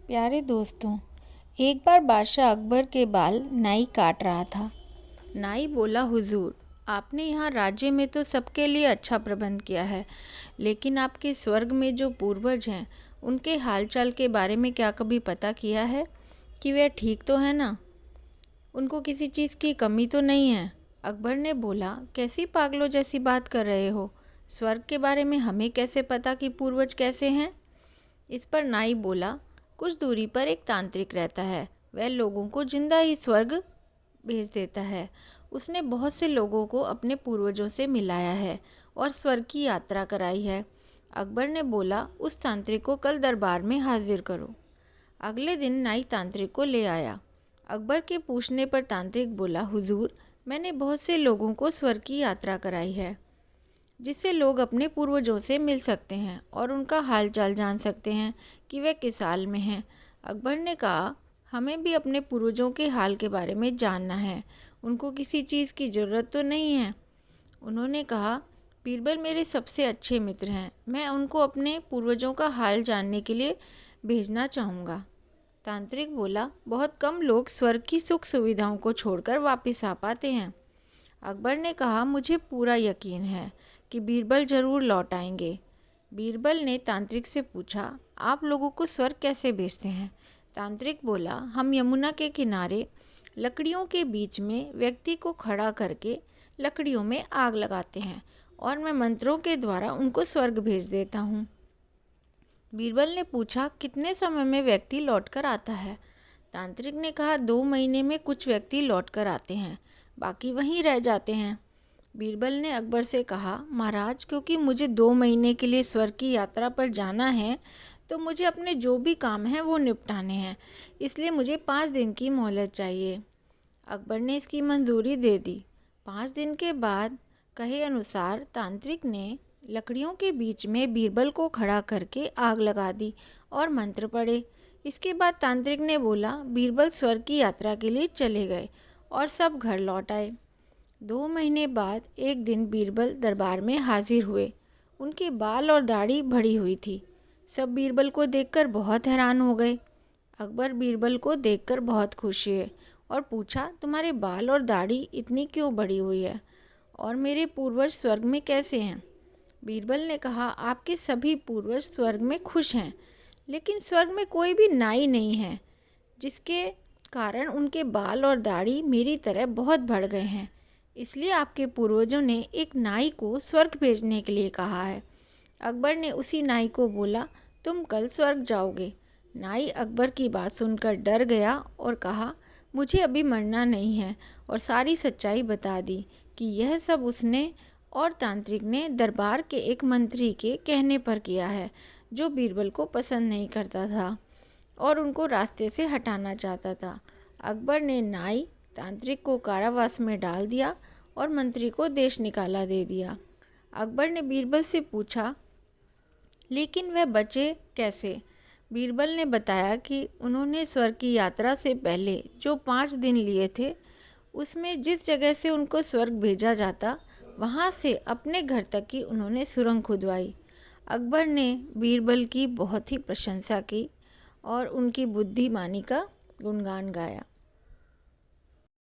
प्यारे दोस्तों, एक बार बादशाह अकबर के बाल नाई काट रहा था। नाई बोला, हुजूर, आपने यहाँ राज्य में तो सबके लिए अच्छा प्रबंध किया है, लेकिन आपके स्वर्ग में जो पूर्वज हैं उनके हालचाल के बारे में क्या कभी पता किया है कि वे ठीक तो है ना? उनको किसी चीज़ की कमी तो नहीं है? अकबर ने बोला, कैसी पागलों जैसी बात कर रहे हो? स्वर्ग के बारे में हमें कैसे पता कि पूर्वज कैसे हैं? इस पर नाई बोला, कुछ दूरी पर एक तांत्रिक रहता है, वह लोगों को जिंदा ही स्वर्ग भेज देता है। उसने बहुत से लोगों को अपने पूर्वजों से मिलाया है और स्वर्ग की यात्रा कराई है। अकबर ने बोला, उस तांत्रिक को कल दरबार में हाजिर करो। अगले दिन नाई तांत्रिक को ले आया। अकबर के पूछने पर तांत्रिक बोला, हुजूर, मैंने बहुत से लोगों को स्वर्ग की यात्रा कराई है, जिससे लोग अपने पूर्वजों से मिल सकते हैं और उनका हालचाल जान सकते हैं कि वे किस हाल में हैं। अकबर ने कहा, हमें भी अपने पूर्वजों के हाल के बारे में जानना है, उनको किसी चीज़ की ज़रूरत तो नहीं है? उन्होंने कहा, बीरबल मेरे सबसे अच्छे मित्र हैं, मैं उनको अपने पूर्वजों का हाल जानने के लिए भेजना चाहूँगा। तांत्रिक बोला, बहुत कम लोग स्वर्ग की सुख सुविधाओं को छोड़कर वापस आ पाते हैं। अकबर ने कहा, मुझे पूरा यकीन है कि बीरबल ज़रूर लौट आएंगे। बीरबल ने तांत्रिक से पूछा, आप लोगों को स्वर्ग कैसे भेजते हैं? तांत्रिक बोला, हम यमुना के किनारे लकड़ियों के बीच में व्यक्ति को खड़ा करके लकड़ियों में आग लगाते हैं और मैं मंत्रों के द्वारा उनको स्वर्ग भेज देता हूँ। बीरबल ने पूछा, कितने समय में व्यक्ति लौटकर आता है? तांत्रिक ने कहा, 2 महीने में कुछ व्यक्ति लौटकर आते हैं, बाकी वहीं रह जाते हैं। बीरबल ने अकबर से कहा, महाराज, क्योंकि मुझे 2 महीने के लिए स्वर्ग की यात्रा पर जाना है, तो मुझे अपने जो भी काम हैं वो निपटाने हैं, इसलिए मुझे 5 दिन की मोहलत चाहिए। अकबर ने इसकी मंजूरी दे दी। 5 दिन के बाद कहे अनुसार तांत्रिक ने लकड़ियों के बीच में बीरबल को खड़ा करके आग लगा दी और मंत्र पढ़े। इसके बाद तांत्रिक ने बोला, बीरबल स्वर्ग की यात्रा के लिए चले गए और सब घर लौट आए। 2 महीने बाद एक दिन बीरबल दरबार में हाजिर हुए। उनके बाल और दाढ़ी बढ़ी हुई थी। सब बीरबल को देखकर बहुत हैरान हो गए। अकबर बीरबल को देखकर बहुत खुश हुए और पूछा, तुम्हारे बाल और दाढ़ी इतनी क्यों बढ़ी हुई है और मेरे पूर्वज स्वर्ग में कैसे हैं? बीरबल ने कहा, आपके सभी पूर्वज स्वर्ग में खुश हैं, लेकिन स्वर्ग में कोई भी नाई नहीं है, जिसके कारण उनके बाल और दाढ़ी मेरी तरह बहुत बढ़ गए हैं। इसलिए आपके पूर्वजों ने एक नाई को स्वर्ग भेजने के लिए कहा है। अकबर ने उसी नाई को बोला, तुम कल स्वर्ग जाओगे। नाई अकबर की बात सुनकर डर गया और कहा, मुझे अभी मरना नहीं है, और सारी सच्चाई बता दी कि यह सब उसने और तांत्रिक ने दरबार के एक मंत्री के कहने पर किया है, जो बीरबल को पसंद नहीं करता था और उनको रास्ते से हटाना चाहता था। अकबर ने नाई तांत्रिक को कारावास में डाल दिया और मंत्री को देश निकाला दे दिया। अकबर ने बीरबल से पूछा, लेकिन वह बचे कैसे? बीरबल ने बताया कि उन्होंने स्वर्ग की यात्रा से पहले जो 5 दिन लिए थे, उसमें जिस जगह से उनको स्वर्ग भेजा जाता, वहाँ से अपने घर तक की उन्होंने सुरंग खुदवाई। अकबर ने बीरबल की बहुत ही प्रशंसा की और उनकी बुद्धिमानी का गुणगान गाया।